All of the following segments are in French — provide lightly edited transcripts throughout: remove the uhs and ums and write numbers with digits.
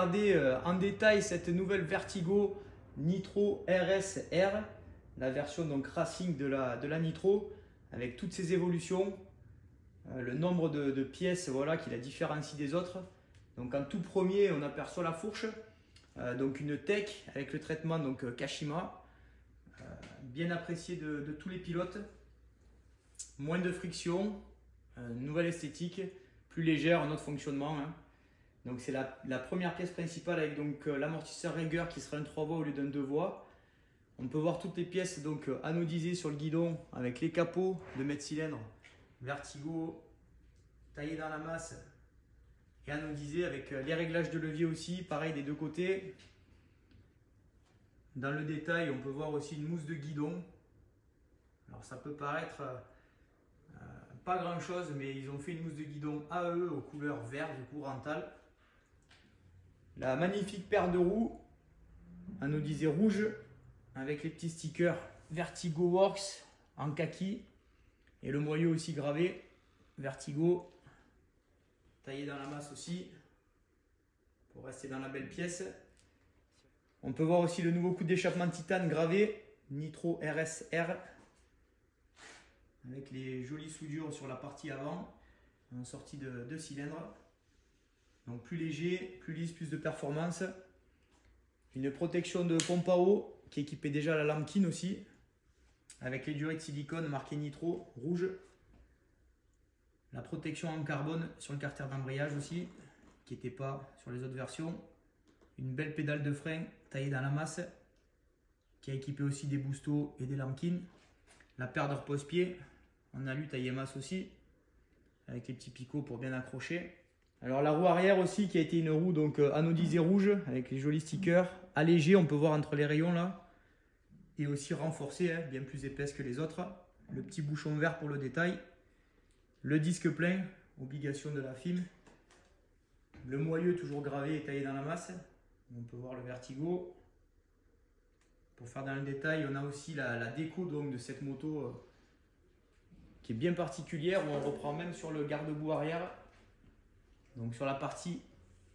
regarder en détail cette nouvelle Vertigo Nitro RS-R, la version donc racing de la Nitro, avec toutes ses évolutions, le nombre de pièces voilà, qui la différencie des autres. Donc en tout premier, on aperçoit la fourche, donc une tech avec le traitement donc, Kashima, bien apprécié de tous les pilotes. Moins de friction, nouvelle esthétique, plus légère, un autre fonctionnement. Hein. Donc c'est la première pièce principale avec donc l'amortisseur Ranger qui sera un 3 voies au lieu d'un 2 voies. On peut voir toutes les pièces donc anodisées sur le guidon avec les capots de mètre cylindre Vertigo taillés dans la masse et anodisés avec les réglages de levier aussi, pareil des deux côtés. Dans le détail, on peut voir aussi une mousse de guidon. Alors ça peut paraître pas grand chose, mais ils ont fait une mousse de guidon AE aux couleurs vert du coup Rental. La magnifique paire de roues anodisée rouge avec les petits stickers Vertigo Works en kaki et le moyeu aussi gravé Vertigo taillé dans la masse aussi pour rester dans la belle pièce. On peut voir aussi le nouveau coup d'échappement titane gravé Nitro RS-R avec les jolies soudures sur la partie avant en sortie de 2 cylindres. Donc plus léger, plus lisse, plus de performance. Une protection de pompe à eau qui équipait déjà la Lamkin aussi, avec les durées de silicone marquées Nitro rouge. La protection en carbone sur le carter d'embrayage aussi, qui n'était pas sur les autres versions. Une belle pédale de frein taillée dans la masse, qui a équipé aussi des boostos et des Lamkin. La paire de repose-pied en alu taillé masse aussi, avec les petits picots pour bien accrocher. Alors la roue arrière aussi qui a été une roue donc anodisée rouge avec les jolis stickers, allégée, on peut voir entre les rayons là, et aussi renforcée, hein, bien plus épaisse que les autres. Le petit bouchon vert pour le détail, le disque plein, obligation de la FIM, le moyeu toujours gravé et taillé dans la masse, on peut voir le Vertigo. Pour faire dans le détail, on a aussi la déco donc, de cette moto qui est bien particulière, où on reprend même sur le garde-boue arrière. Donc sur la partie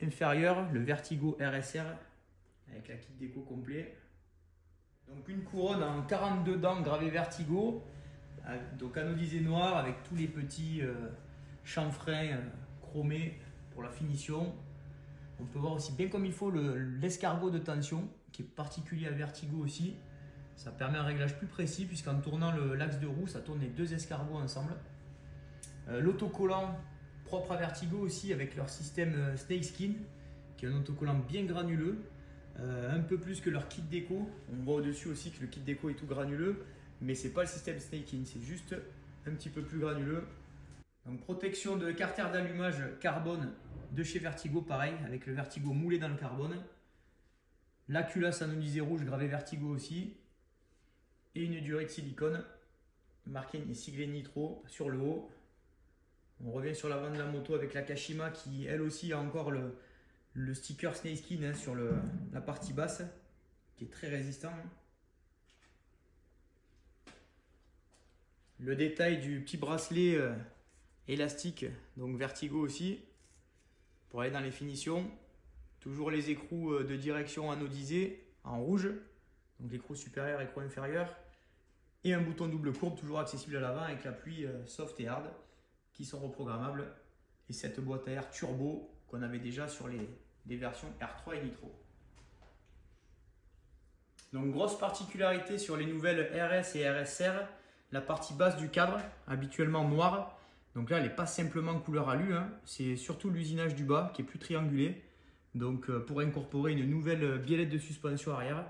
inférieure, le Vertigo RS-R avec la kit déco complet. Donc une couronne en 42 dents gravée Vertigo, donc anodisé noir avec tous les petits chanfreins chromés pour la finition. On peut voir aussi bien comme il faut l'escargot de tension qui est particulier à Vertigo aussi. Ça permet un réglage plus précis puisqu'en tournant l'axe de roue, ça tourne les deux escargots ensemble. L'autocollant propre à Vertigo aussi avec leur système Snakeskin qui est un autocollant bien granuleux, un peu plus que leur kit déco. On voit au-dessus aussi que le kit déco est tout granuleux, mais c'est pas le système Snakeskin, c'est juste un petit peu plus granuleux. Donc protection de carter d'allumage carbone de chez Vertigo, pareil, avec le Vertigo moulé dans le carbone. La culasse anodisée rouge gravée Vertigo aussi. Et une durée de silicone marquée et siglée Nitro sur le haut. On revient sur l'avant de la moto avec la Kashima qui elle aussi a encore le sticker Snakeskin hein, sur la partie basse qui est très résistant. Le détail du petit bracelet élastique, donc Vertigo aussi, pour aller dans les finitions. Toujours les écrous de direction anodisés en rouge, donc l'écrou supérieur et l'écrou inférieur. Et un bouton double courbe toujours accessible à l'avant avec l'appui soft et hard qui sont reprogrammables. Et cette boîte à air turbo qu'on avait déjà sur les versions R3 et Nitro. Donc grosse particularité sur les nouvelles RS et RSR, la partie basse du cadre, habituellement noire. Donc là elle n'est pas simplement couleur alu, hein. C'est surtout l'usinage du bas qui est plus triangulé. Donc pour incorporer une nouvelle biellette de suspension arrière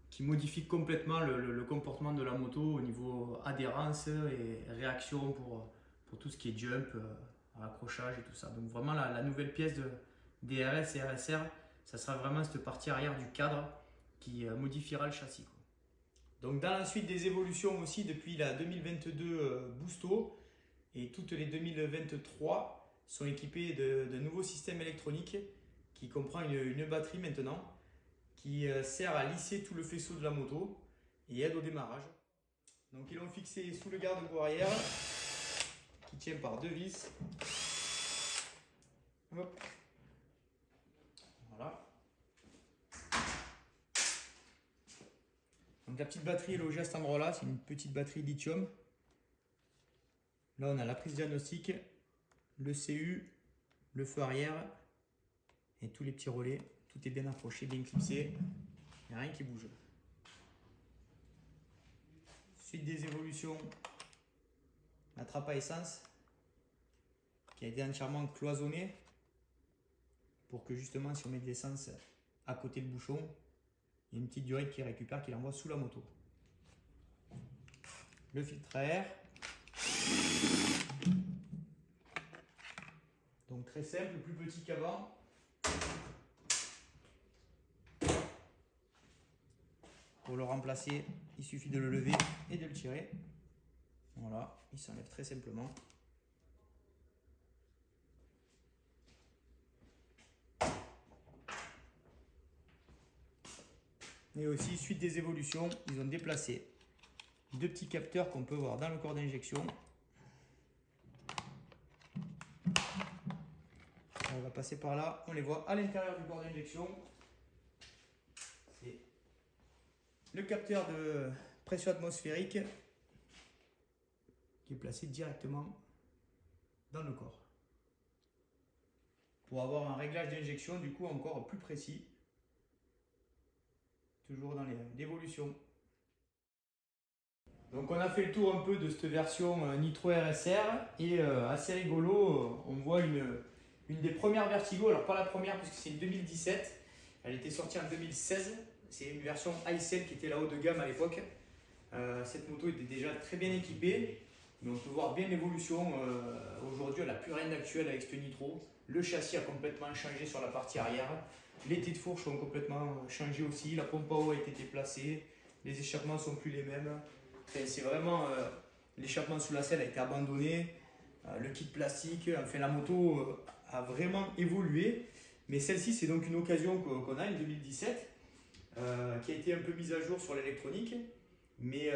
qui modifie complètement le comportement de la moto au niveau adhérence et réaction pour tout ce qui est jump, accrochage et tout ça. Donc vraiment la nouvelle pièce des RS et RSR, ça sera vraiment cette partie arrière du cadre qui modifiera le châssis. Donc dans la suite des évolutions aussi depuis la 2022 Boosto et toutes les 2023 sont équipées de nouveaux systèmes électroniques qui comprend une batterie maintenant qui sert à lisser tout le faisceau de la moto et aide au démarrage. Donc ils l'ont fixé sous le garde-boue arrière qui tient par deux vis. Hop. Voilà. Donc la petite batterie est logée à cet endroit-là, c'est une petite batterie lithium. Là on a la prise diagnostique, le CU, le feu arrière et tous les petits relais. Tout est bien accroché, bien clipsé, il n'y a rien qui bouge. Suite des évolutions, la trappe à essence qui a été entièrement cloisonnée pour que justement si on met de l'essence à côté du bouchon, il y a une petite durite qui récupère, qui l'envoie sous la moto. Le filtre à air. Donc très simple, plus petit qu'avant. Pour le remplacer, il suffit de le lever et de le tirer. Voilà, il s'enlève très simplement. Et aussi, suite des évolutions, ils ont déplacé deux petits capteurs qu'on peut voir dans le corps d'injection. On va passer par là, on les voit à l'intérieur du corps d'injection. C'est le capteur de pression atmosphérique qui est placé directement dans le corps. Pour avoir un réglage d'injection du coup encore plus précis. Toujours dans l'évolution. Donc on a fait le tour un peu de cette version Nitro RSR et assez rigolo, on voit une des premières Vertigo, alors pas la première puisque c'est une 2017, elle était sortie en 2016, c'est une version iCell qui était la haut de gamme à l'époque. Cette moto était déjà très bien équipée, mais on peut voir bien l'évolution. Aujourd'hui elle n'a plus rien d'actuel avec ce Nitro, le châssis a complètement changé sur la partie arrière. Les têtes de fourche ont complètement changé aussi, la pompe à eau a été déplacée, les échappements ne sont plus les mêmes. C'est vraiment l'échappement sous la selle a été abandonné, le kit plastique, enfin la moto a vraiment évolué. Mais celle-ci c'est donc une occasion qu'on a, une 2017, qui a été un peu mise à jour sur l'électronique. Mais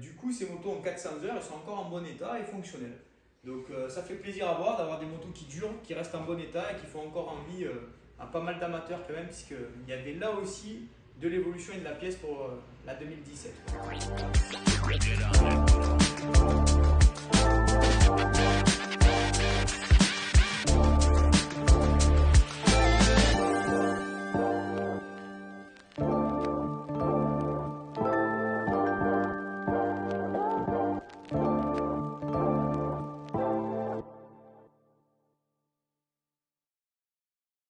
du coup ces motos en 400 heures, elles sont encore en bon état et fonctionnelles. Donc ça fait plaisir à voir d'avoir des motos qui durent, qui restent en bon état et qui font encore envie à pas mal d'amateurs quand même, puisqu'il y avait là aussi de l'évolution et de la pièce pour la 2017.